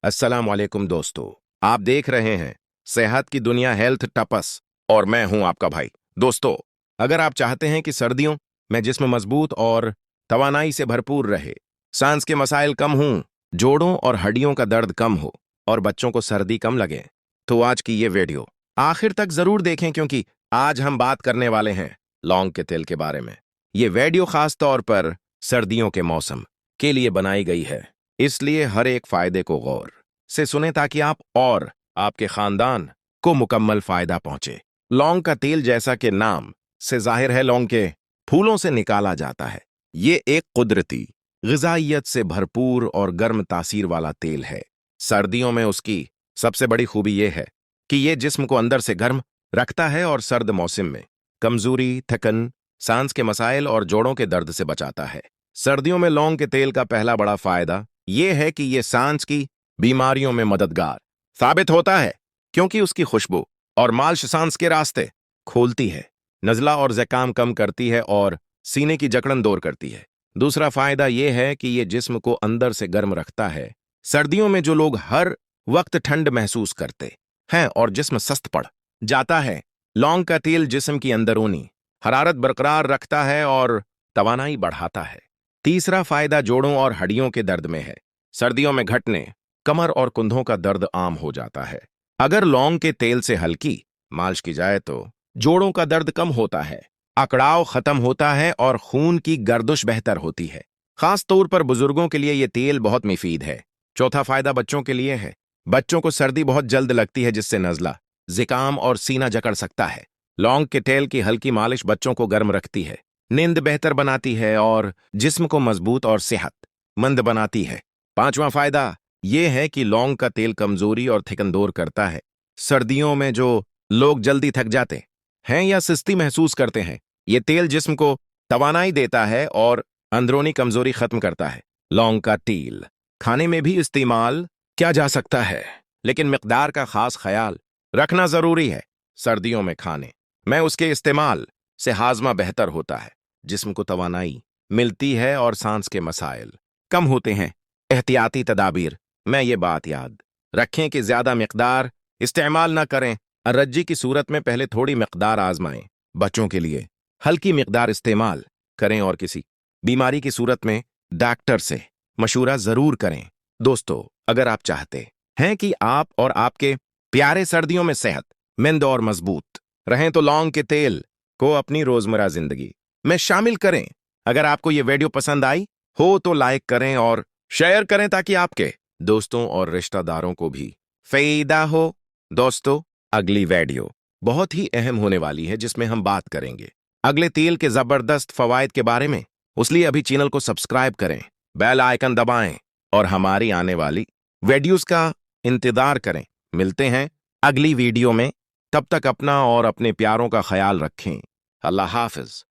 अस्सलाम वालेकुम दोस्तों। आप देख रहे हैं सेहत की दुनिया हेल्थ टपस और मैं हूं आपका भाई। दोस्तों, अगर आप चाहते हैं कि सर्दियों में जिस्म मजबूत और तवानाई से भरपूर रहे, सांस के मसाइल कम हों, जोड़ों और हड्डियों का दर्द कम हो और बच्चों को सर्दी कम लगे, तो आज की ये वीडियो आखिर तक जरूर देखें, क्योंकि आज हम बात करने वाले हैं लौंग के तेल के बारे में। ये वीडियो खास तौर पर सर्दियों के मौसम के लिए बनाई गई है, इसलिए हर एक फायदे को गौर से सुने ताकि आप और आपके खानदान को मुकम्मल फायदा पहुंचे। लौंग का तेल, जैसा कि नाम से जाहिर है, लौंग के फूलों से निकाला जाता है। ये एक कुदरती ग़िज़ाइयत से भरपूर और गर्म तासीर वाला तेल है। सर्दियों में उसकी सबसे बड़ी खूबी यह है कि ये जिस्म को अंदर से गर्म रखता है और सर्द मौसम में कमजोरी, थकन, सांस के मसाइल और जोड़ों के दर्द से बचाता है। सर्दियों में लौंग के तेल का पहला बड़ा फायदा यह है कि यह सांस की बीमारियों में मददगार साबित होता है, क्योंकि उसकी खुशबू और मालिश सांस के रास्ते खोलती है, नज़ला और ज़ुकाम कम करती है और सीने की जकड़न दूर करती है। दूसरा फायदा यह है कि यह जिस्म को अंदर से गर्म रखता है। सर्दियों में जो लोग हर वक्त ठंड महसूस करते हैं और जिस्म सस्त पड़ जाता है, लौंग का तेल जिस्म की अंदरूनी हरारत बरकरार रखता है और तवानाई बढ़ाता है। तीसरा फायदा जोड़ों और हड्डियों के दर्द में है। सर्दियों में घुटने, कमर और कंधों का दर्द आम हो जाता है। अगर लौंग के तेल से हल्की मालिश की जाए तो जोड़ों का दर्द कम होता है, अकड़ाव खत्म होता है और खून की गर्दिश बेहतर होती है। खास तौर पर बुजुर्गों के लिए यह तेल बहुत मुफीद है। चौथा फायदा बच्चों के लिए है। बच्चों को सर्दी बहुत जल्द लगती है, जिससे नज़ला, ज़ुकाम और सीना जकड़ सकता है। लौंग के तेल की हल्की मालिश बच्चों को गर्म रखती है, नींद बेहतर बनाती है और जिस्म को मजबूत और सेहतमंद बनाती है। पांचवा फायदा यह है कि लौंग का तेल कमजोरी और थकन दूर करता है। सर्दियों में जो लोग जल्दी थक जाते हैं या सुस्ती महसूस करते हैं, यह तेल जिस्म को तवानाई देता है और अंदरूनी कमजोरी खत्म करता है। लौंग का तेल खाने में भी इस्तेमाल किया जा सकता है, लेकिन मिकदार का खास ख्याल रखना जरूरी है। सर्दियों में खाने में उसके इस्तेमाल से हाजमा बेहतर होता है, जिस्म को तवानाई मिलती है और सांस के मसाइल कम होते हैं। एहतियाती तदाबीर में ये बात याद रखें कि ज्यादा मिकदार इस्तेमाल न करें। एलर्जी की सूरत में पहले थोड़ी मिकदार आजमाएं। बच्चों के लिए हल्की मिकदार इस्तेमाल करें और किसी बीमारी की सूरत में डॉक्टर से मशूरा जरूर करें। दोस्तों, अगर आप चाहते हैं कि आप और आपके प्यारे सर्दियों में सेहतमंद और मजबूत रहें, तो लौंग के तेल को अपनी रोजमर्रा जिंदगी में शामिल करें। अगर आपको ये वीडियो पसंद आई हो तो लाइक करें और शेयर करें, ताकि आपके दोस्तों और रिश्तेदारों को भी फायदा हो। दोस्तों, अगली वीडियो बहुत ही अहम होने वाली है, जिसमें हम बात करेंगे अगले तेल के जबरदस्त फवायद के बारे में। इसलिए अभी चैनल को सब्सक्राइब करें, बेल आइकन दबाएं और हमारी आने वाली वीडियोस का इंतजार करें। मिलते हैं अगली वीडियो में, तब तक अपना और अपने प्यारों का ख्याल रखें। अल्लाह हाफिज।